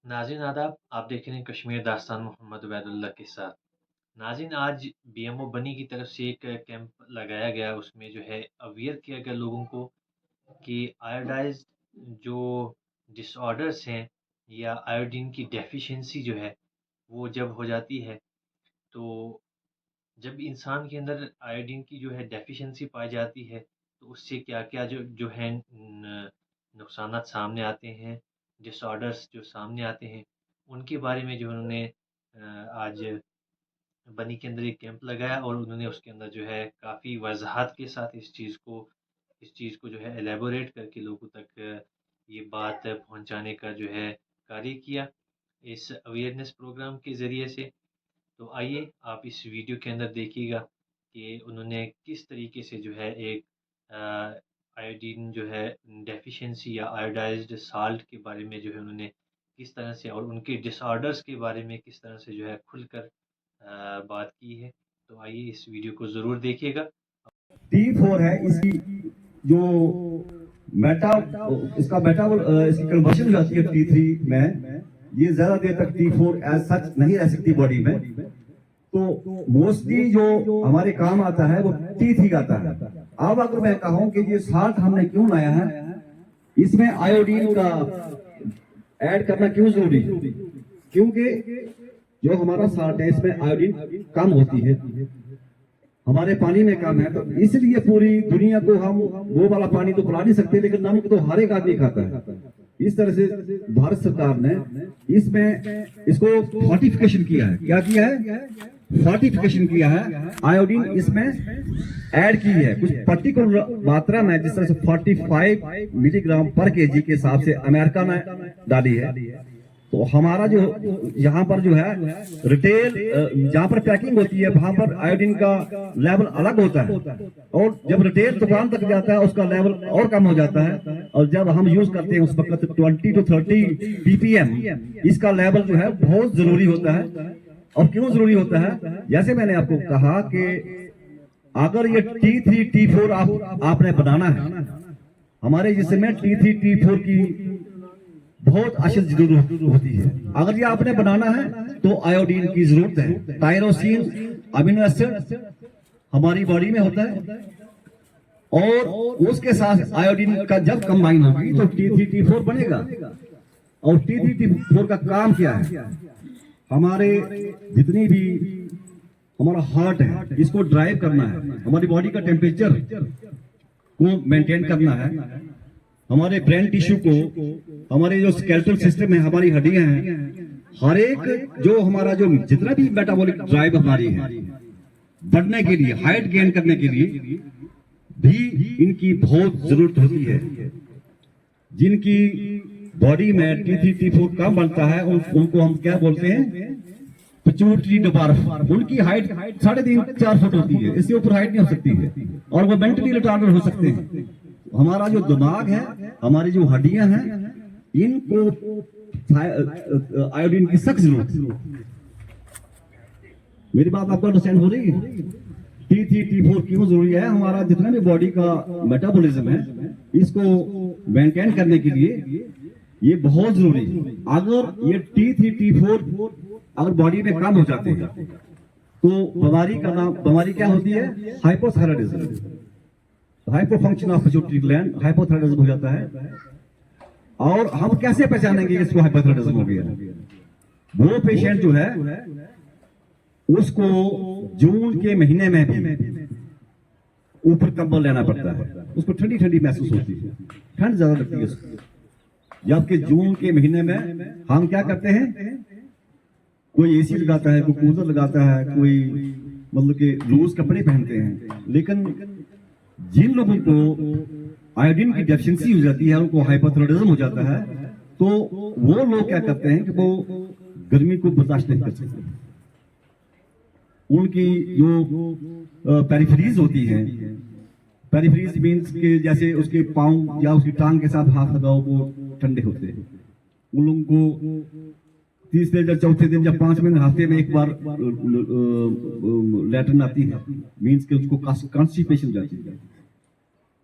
नाज़रीन आदाब, आप देख रहे हैं कश्मीर दास्तान मोहम्मद उबैदुल्लाह के साथ। नाज़रीन आज बीएमओ बनी की तरफ से एक कैंप लगाया गया, उसमें जो है अवेयर किया गया लोगों को कि आयोडाइज़्ड जो डिसऑर्डर्स हैं या आयोडीन की डेफ़िशिएंसी जो है, वो जब हो जाती है, तो जब इंसान के अंदर आयोडीन की जो है डेफ़िशिएंसी पाई जाती है, तो उससे क्या-क्या जो जो है नुकसानात सामने आते हैं, डिसऑर्डर्स जो सामने आते हैं, उनके बारे में जो उन्होंने आज बनी के अंदर एक कैंप लगाया और उन्होंने उसके अंदर जो है काफ़ी वज़ाहत के साथ इस चीज़ को जो है एलैबोरेट करके लोगों तक ये बात पहुँचाने का जो है कार्य किया, इस अवेयरनेस प्रोग्राम के ज़रिए से। तो आइए आप इस वीडियो के अंदर देखिएगा कि उन्होंने किस तरीके से जो है एक आयोडीन जो है डेफ़िशिएंसी या आयोडाइज़्ड साल्ट के बारे में जो है उन्होंने किस तरह से और उनके डिसऑर्डर्स के बारे में किस तरह से जो है खुलकर बात की है। तो आइए इस वीडियो को ज़रूर देखिएगा। T4 है इसकी जो मेटा इसका मेटाबॉल इसकी कन्वर्शन हो जाती है T3 में। ये ज्यादा देर तक T4 एज सच नहीं रह सकती बॉडी में, तो मोस्टली जो हमारे काम आता है वो T3 आता है। अब अगर मैं कहूं कि ये साल्ट हमने क्यों लाया है, इसमें आयोडीन का ऐड करना क्यों जरूरी है, क्योंकि जो हमारा साल्ट है इसमें आयोडीन कम होती है, हमारे पानी में कम है, तो इसलिए पूरी दुनिया को हम वो वाला पानी तो पिला नहीं सकते, लेकिन नमक तो हर एक आदमी खाता है। इस तरह से भारत सरकार ने इसमें इसको फोर्टिफिकेशन किया है। क्या किया है? फोर्टिफिकेशन किया है। आयोडीन इसमें ऐड की है कुछ पर्टिकुलर मात्रा में, जिस तरह से 45 मिलीग्राम पर केजी के हिसाब से अमेरिका ने डाली है। तो हमारा जो यहाँ पर जो है रिटेल जहाँ पर पैकिंग होती है वहां पर आयोडीन का लेवल अलग होता है, और जब रिटेल दुकान तक जाता है उसका लेवल और कम हो जाता है, और जब हम यूज करते हैं उस वक्त 20 to 30 ppm इसका लेवल जो है बहुत जरूरी होता है। और क्यों जरूरी होता है? जैसे मैंने आपको कहा कि अगर ये T3 T4 आपने बनाना है, हमारे जिसमें T3 T4 की बहुत अशद जरूरत होती है। अगर ये आपने बनाना है तो आयोडीन की जरूरत है। टायरोसिन अमीनो एसिड हमारी बॉडी में होता है, और उसके साथ आयोडीन का जब कंबाइन होगी तो T3 T4 बनेगा। और T3 T4 का काम क्या है? हमारे जितनी भी हमारा हार्ट है इसको ड्राइव करना है, हमारी बॉडी का टेम्परेचर को मेंटेन करना है, हमारे ब्रेन टिश्यू को, हमारे जो स्केलेटल सिस्टम है, हमारी हड्डियां हैं, हर एक जो हमारा जो जितना भी मेटाबॉलिक ड्राइव हमारी है बढ़ने के लिए, हाइट गेन करने के लिए भी इनकी बहुत जरूरत होती है। जिनकी बॉडी में T3 T4 कम बनता है उनको हम क्या बोलते हैं? Pituitary department. उनकी हाइट 3.5-4 फुट होती है, इससे ऊपर हाइट नहीं हो सकती है, और वो मेंटली रिटार्डेड हो सकते हैं। हमारा जो दिमाग है, हमारी जो हड्डियां हैं, इनको आयोडीन की सख्त जरूरत है। मेरी बात आपको अंडरस्टैंड हो रही है? T3 T4 क्यों जरूरी है? हमारा जितना भी बॉडी का मेटाबॉलिज्म है इसको मेंटेन करने के लिए ये बहुत जरूरी है। अगर ये T3 T4 अगर बॉडी में कम हो जाते हैं तो बीमारी क्या होती है? Hypothyroidism, hypofunction of pituitary gland, hypothyroidism हो जाता है। और हम कैसे पहचानेंगे इसको हाइपोथायराइडिज्म हो गया? वो पेशेंट जो है उसको जून के महीने में भी ऊपर कंबल लेना पड़ता है, उसको ठंडी ठंडी महसूस होती है, ठंड ज्यादा लगती है उसको। जबकि जून के महीने में हम क्या करते हैं? कोई एसी लगाता है, कोई कूलर लगाता है, कोई मतलब कि लूज कपड़े पहनते हैं। लेकिन जिन लोगों को आयोडीन की डेफिशिएंसी हो जाती है, उनको हाइपोथायराइडिज्म हो जाता है, तो वो लोग क्या करते हैं कि वो गर्मी को बर्दाश्त नहीं कर सकते। उनकी जो पेरिफेरीज होती है, पेरिफेरीज मीन्स के जैसे उसके पाँव या उसकी टांग के साथ हाथ लगाओ वो ठंडे होते हैं। उन लोगों को तीसरे या चौथे दिन या 5 दिन हफ्ते में एक बार लैट्रिन आती है, मीन्स के उसको कॉन्स्टिपेशन हो जाती है।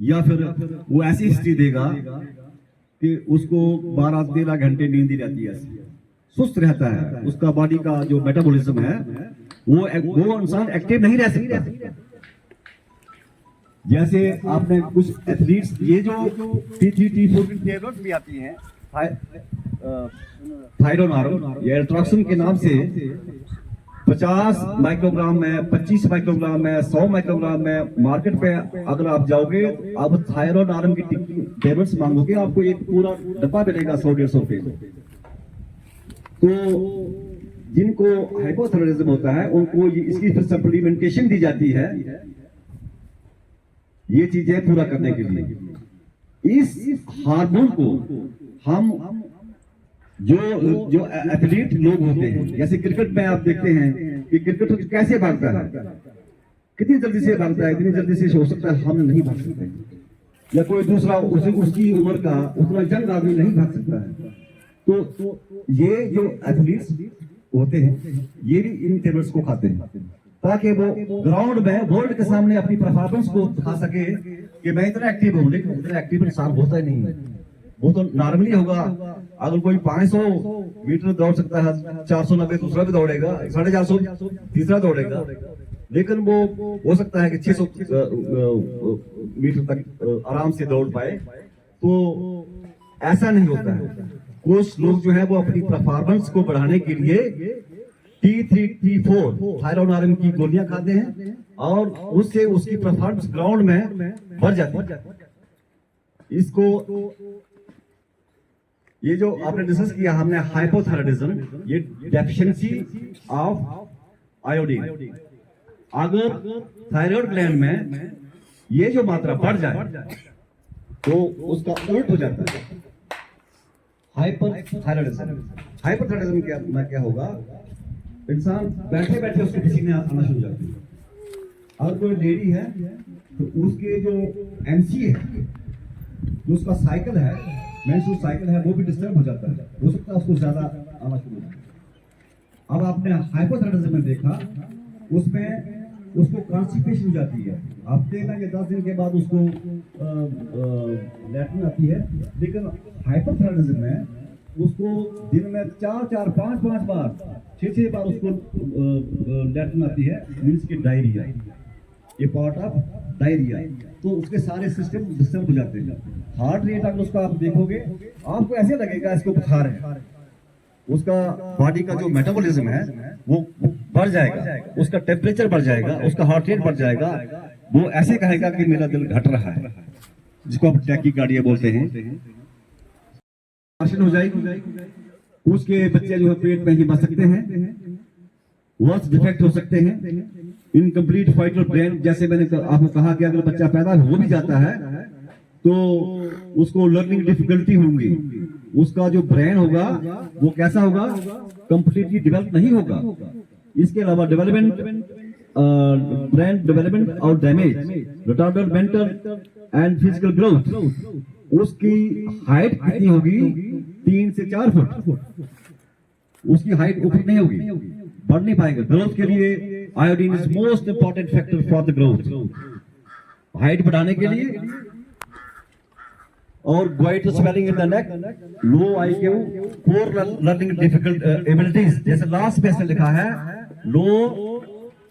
या फिर वो ऐसी हिस्ट्री देगा कि उसको 12-13 घंटे नींद ही रहती है, सुस्त रहता है, उसका बॉडी का जो मेटाबॉलिज्म है वो इंसान एक्टिव नहीं रह सकता। जैसे आपने कुछ एथलीट्स, ये जो T3 T4 की टेबलेट्स भी आती हैं थायरोनॉर्म, ये एल्ट्रॉक्सिन के नाम से 50 माइक्रोग्राम में, 25 माइक्रोग्राम में, 100 माइक्रोग्राम में मार्केट पे अगर आप जाओगे, आप थायरोनॉर्म की टेबलेट्स मांगोगे, आपको एक पूरा डब्बा मिलेगा 100-150 रुपए। तो जिनको हाइपोथायरायडिज्म होता है उनको इसकी सप्लीमेंटेशन दी जाती है ये चीजें पूरा करने के लिए। इस हार्मोन को हम जो एथलीट लोग होते हैं, जैसे क्रिकेट में आप देखते हैं कि क्रिकेट कैसे भागता है, कितनी जल्दी से भागता है, इतनी जल्दी से हो सकता है हम नहीं भाग सकते, या कोई दूसरा उसकी उम्र का उतना जंग आदमी नहीं भाग सकता है। तो ये जो एथलीट्स होते हैं ये भी इन टेबलेट्स को खाते हैं ताकि वो ग्राउंड में वर्ल्ड के सामने अपनी परफॉर्मेंस को दिखा सके कि मैं इतना एक्टिव हूँ। लेकिन इतना एक्टिव इंसान होता ही नहीं है, वो तो नॉर्मली होगा। अगर कोई 500 मीटर दौड़ सकता है, 490 दूसरा भी दौड़ेगा, 450 तीसरा दौड़ेगा, लेकिन वो हो सकता है कि 600 मीटर तक आराम से दौड़ पाए। तो ऐसा नहीं होता है। कुछ लोग जो है वो अपनी परफॉर्मेंस को बढ़ाने के लिए T3 T4 थायरोनॉर्म की गोलियां खाते हैं और उससे उसकी परफॉर्मेंस ग्राउंड में बढ़ जाती है। इसको ये जो आपने डिस्कस किया हमने हाइपोथायरायडिज्म, ये डेफिशिएंसी ऑफ आयोडीन। अगर थायराइड ग्लैंड में ये जो मात्रा बढ़ जाए तो उसका उल्ट हो जाता है हाइपरथायरायडिज्म। हाइपरथायरायडिज्म क्या होगा, इंसान बैठे बैठे उसके पसीने आना शुरू हो जाते हैं। अगर कोई लेडी है तो उसके जो MC है, जो उसका साइकिल है, मेंस्ट्रुअल साइकिल है, वो भी डिस्टर्ब हो जाता है, हो सकता है उसको ज्यादा आना शुरू हो जाए। अब आपने हाइपोथायरायडिज्म में देखा, उसमें उसको कॉन्स्टिपेशन हो जाती है, हफ्ते में या 10 दिन के बाद उसको लैट्रिन आती है। लेकिन हाइपोथायरायडिज्म में उसको दिन में 4-4, 5-5 बार, 6-6 बार उसको लैट्रिन आती है, मीन्स की डायरिया, ये पार्ट ऑफ डायरिया। तो उसके सारे सिस्टम डिस्टर्ब हो जाते हैं। हार्ट रेट अगर उसका आप देखोगे, आपको ऐसे लगेगा इसको बुखार है। उसका बॉडी का जो मेटाबॉलिज्म है वो बढ़ जाएगा, उसका टेम्परेचर बढ़ जाएगा, उसका हार्ट रेट बढ़ जाएगा। वो ऐसे कहेगा कि मेरा दिल घट रहा है, जिसको आप टैकीकार्डिया बोलते हैं। हो जाएगी, उसके बच्चे जो है पेट में ही मर सकते हैं, वर्स डिफेक्ट हो सकते हैं, इनकम्प्लीट फाइटल ब्रेन। जैसे मैंने आपको कहा कि अगर बच्चा पैदा हो भी जाता है तो उसको लर्निंग डिफिकल्टी होंगी, उसका जो ब्रेन होगा वो कैसा होगा, कंप्लीटली डेवलप नहीं होगा। इसके अलावा डेवलपमेंट, ब्रेन डेवलपमेंट और damage, retarded mental and physical growth. उसकी हाइट कितनी होगी, 3 से 4 फुट। उसकी हाइट ऊपर नहीं होगी, बढ़ नहीं पाएगा। ग्रोथ के लिए iodine is most important factor for the growth, height बढ़ाने के लिए। और goitre swelling in the neck, low IQ, poor learning difficult abilities, जैसे लास्ट पेज में लिखा है लो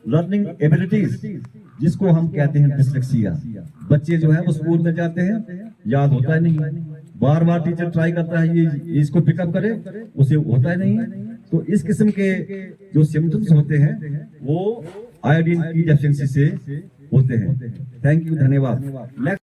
लर्निंग एबिलिटीज, जिसको हम कहते हैं डिस्लेक्सिया। बच्चे जो है वो स्कूल में जाते हैं, याद होता है नहीं, बार बार टीचर ट्राई करता है ये इसको पिकअप करे, उसे होता है नहीं। तो इस किस्म के जो सिम्टम्स होते हैं वो आयोडीन की डेफिशिएंसी से होते हैं। थैंक यू, धन्यवाद।